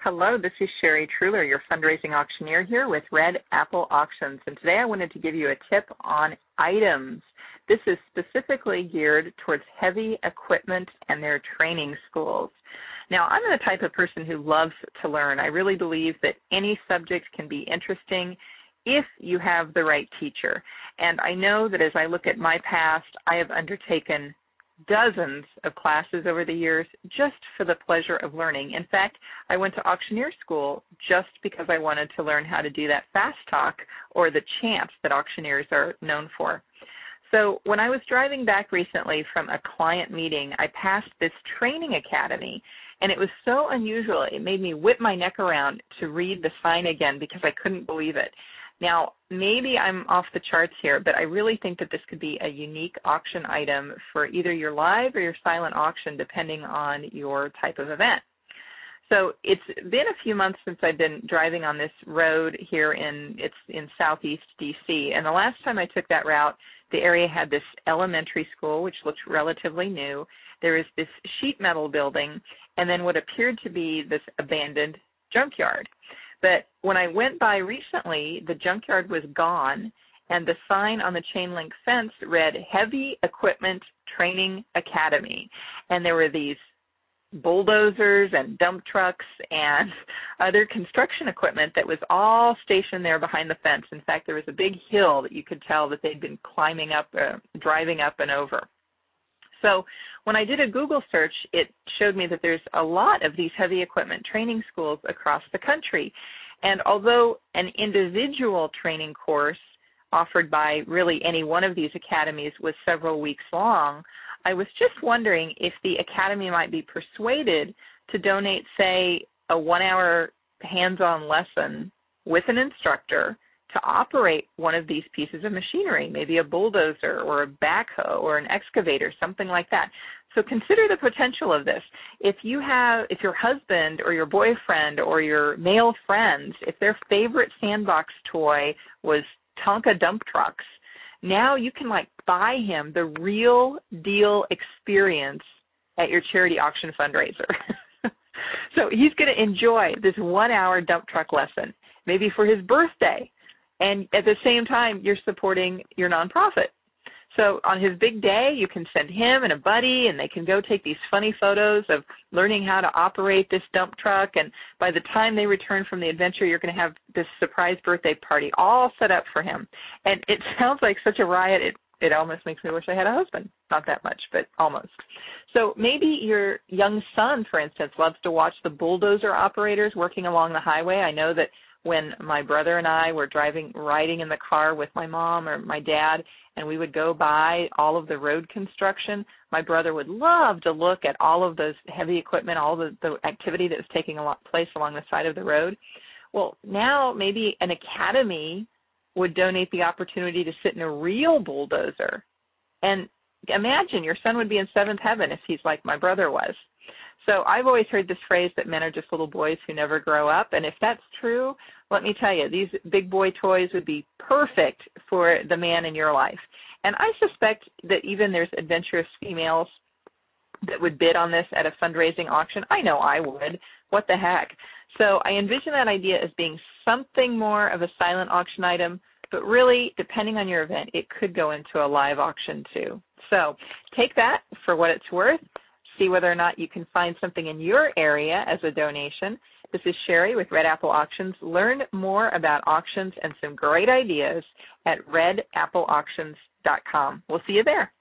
Hello, this is Sherry Truhlar, your fundraising auctioneer here with Red Apple Auctions. And today I wanted to give you a tip on items. This is specifically geared towards heavy equipment and their training schools. Now, I'm the type of person who loves to learn. I really believe that any subject can be interesting if you have the right teacher. And I know that as I look at my past, I have undertaken dozens of classes over the years just for the pleasure of learning. In fact, I went to auctioneer school just because I wanted to learn how to do that fast talk or the chant that auctioneers are known for. So when I was driving back recently from a client meeting, I passed this training academy, and it was so unusual. It made me whip my neck around to read the sign again because I couldn't believe it. Now, maybe I'm off the charts here, but I really think that this could be a unique auction item for either your live or your silent auction, depending on your type of event. So it's been a few months since I've been driving on this road here in southeast D.C., and the last time I took that route, the area had this elementary school, which looked relatively new. There was this sheet metal building, and then what appeared to be this abandoned junkyard. But when I went by recently, the junkyard was gone, and the sign on the chain link fence read Heavy Equipment Training Academy. And there were these bulldozers and dump trucks and other construction equipment that was all stationed there behind the fence. In fact, there was a big hill that you could tell that they'd been climbing up, driving up and over. So when I did a Google search, it showed me that there's a lot of these heavy equipment training schools across the country. And although an individual training course offered by really any one of these academies was several weeks long, I was just wondering if the academy might be persuaded to donate, say, a 1-hour hands-on lesson with an instructor to operate one of these pieces of machinery, maybe a bulldozer or a backhoe or an excavator, something like that. So consider the potential of this. If your husband or your boyfriend or your male friends, if their favorite sandbox toy was Tonka dump trucks, now you can buy him the real deal experience at your charity auction fundraiser. So he's going to enjoy this 1-hour dump truck lesson, maybe for his birthday. And at the same time, you're supporting your nonprofit. So on his big day, you can send him and a buddy, and they can go take these funny photos of learning how to operate this dump truck. And by the time they return from the adventure, you're going to have this surprise birthday party all set up for him. And it sounds like such a riot, it almost makes me wish I had a husband. Not that much, but almost. So maybe your young son, for instance, loves to watch the bulldozer operators working along the highway. I know that when my brother and I were riding in the car with my mom or my dad, and we would go by all of the road construction, my brother would love to look at all of those heavy equipment, all the activity that was taking place along the side of the road. Well, now maybe an academy would donate the opportunity to sit in a real bulldozer. And imagine your son would be in seventh heaven if he's like my brother was. So I've always heard this phrase that men are just little boys who never grow up. And if that's true, let me tell you, these big boy toys would be perfect for the man in your life. And I suspect that even there's adventurous females that would bid on this at a fundraising auction. I know I would. What the heck? So I envision that idea as being something more of a silent auction item, but really, depending on your event, it could go into a live auction too. So take that for what it's worth. See whether or not you can find something in your area as a donation. This is Sherry with Red Apple Auctions. Learn more about auctions and some great ideas at redappleauctions.com. We'll see you there.